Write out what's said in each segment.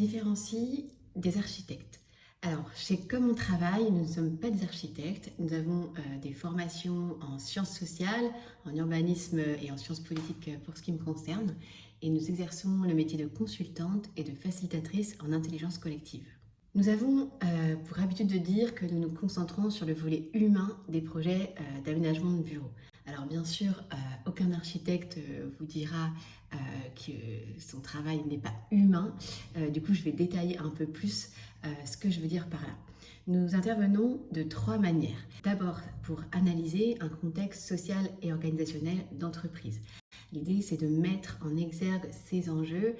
différencie des architectes? Alors, chez Comme on travaille, nous ne sommes pas des architectes. Nous avons des formations en sciences sociales, en urbanisme et en sciences politiques pour ce qui me concerne. Et nous exerçons le métier de consultante et de facilitatrice en intelligence collective. Nous avons pour habitude de dire que nous nous concentrons sur le volet humain des projets d'aménagement de bureaux. Alors bien sûr, aucun architecte vous dira que son travail n'est pas humain. Du coup, je vais détailler un peu plus ce que je veux dire par là. Nous intervenons de 3 manières. D'abord, pour analyser un contexte social et organisationnel d'entreprise. L'idée, c'est de mettre en exergue ces enjeux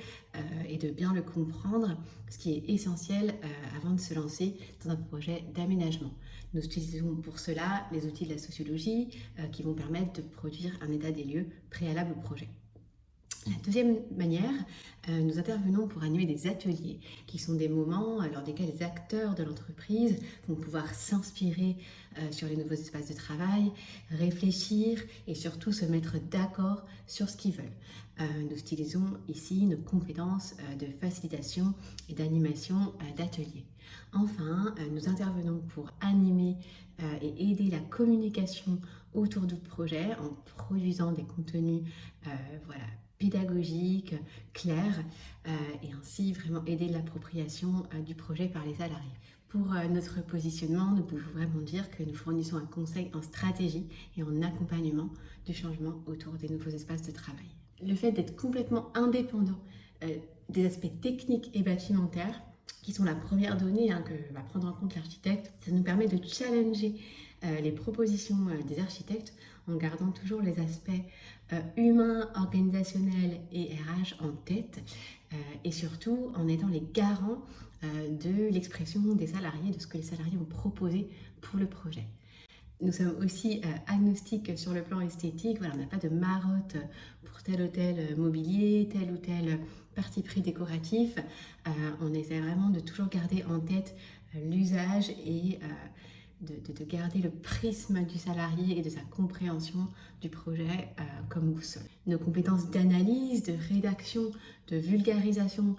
et de bien le comprendre, ce qui est essentiel avant de se lancer dans un projet d'aménagement. Nous utilisons pour cela les outils de la sociologie qui vont permettre de produire un état des lieux préalable au projet. La deuxième manière, nous intervenons pour animer des ateliers, qui sont des moments lors desquels les acteurs de l'entreprise vont pouvoir s'inspirer sur les nouveaux espaces de travail, réfléchir et surtout se mettre d'accord sur ce qu'ils veulent. Nous utilisons ici nos compétences de facilitation et d'animation d'ateliers. Enfin, nous intervenons pour animer et aider la communication autour du projet en produisant des contenus pédagogiques, clairs, et ainsi vraiment aider l'appropriation du projet par les salariés. Pour notre positionnement, nous pouvons vraiment dire que nous fournissons un conseil en stratégie et en accompagnement du changement autour des nouveaux espaces de travail. Le fait d'être complètement indépendant des aspects techniques et bâtimentaires, qui sont la première donnée que va prendre en compte l'architecte, ça nous permet de challenger les propositions des architectes en gardant toujours les aspects humains, organisationnels et RH en tête et surtout en étant les garants de l'expression des salariés, de ce que les salariés ont proposé pour le projet. Nous sommes aussi agnostiques sur le plan esthétique. Voilà, on n'a pas de marotte pour tel ou tel mobilier, tel ou tel parti pris décoratif. On essaie vraiment de toujours garder en tête l'usage et de garder le prisme du salarié et de sa compréhension du projet comme boussole. Nos compétences d'analyse, de rédaction, de vulgarisation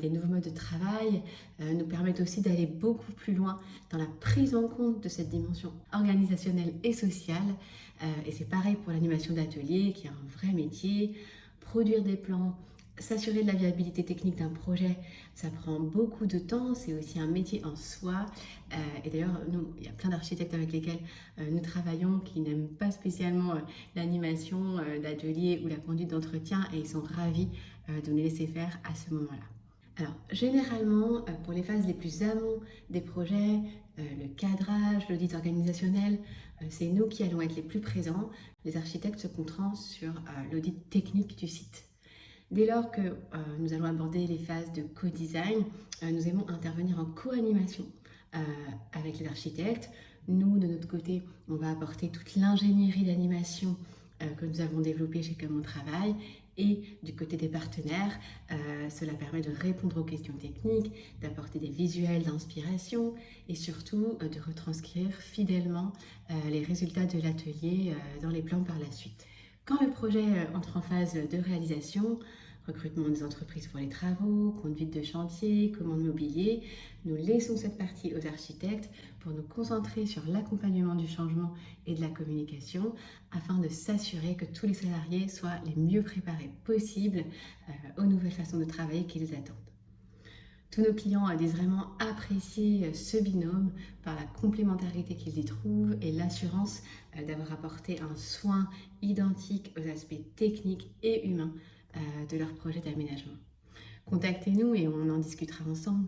des nouveaux modes de travail nous permettent aussi d'aller beaucoup plus loin dans la prise en compte de cette dimension organisationnelle et sociale. Et c'est pareil pour l'animation d'ateliers qui est un vrai métier. Produire des plans, s'assurer de la viabilité technique d'un projet, ça prend beaucoup de temps, c'est aussi un métier en soi. Et d'ailleurs, il y a plein d'architectes avec lesquels nous travaillons qui n'aiment pas spécialement l'animation d'atelier ou la conduite d'entretien et ils sont ravis de nous laisser faire à ce moment-là. Alors, généralement, pour les phases les plus amont des projets, le cadrage, l'audit organisationnel, c'est nous qui allons être les plus présents. Les architectes se concentrent sur l'audit technique du site. Dès lors que nous allons aborder les phases de co-design, nous aimons intervenir en co-animation avec les architectes. Nous, de notre côté, on va apporter toute l'ingénierie d'animation que nous avons développée chez Comme on travaille. Et du côté des partenaires, cela permet de répondre aux questions techniques, d'apporter des visuels d'inspiration et surtout de retranscrire fidèlement les résultats de l'atelier dans les plans par la suite. Quand le projet entre en phase de réalisation, recrutement des entreprises pour les travaux, conduite de chantier, commande mobilier, nous laissons cette partie aux architectes pour nous concentrer sur l'accompagnement du changement et de la communication afin de s'assurer que tous les salariés soient les mieux préparés possibles aux nouvelles façons de travailler qui les attendent. Tous nos clients disent vraiment apprécier ce binôme par la complémentarité qu'ils y trouvent et l'assurance d'avoir apporté un soin identique aux aspects techniques et humains de leur projet d'aménagement. Contactez-nous et on en discutera ensemble.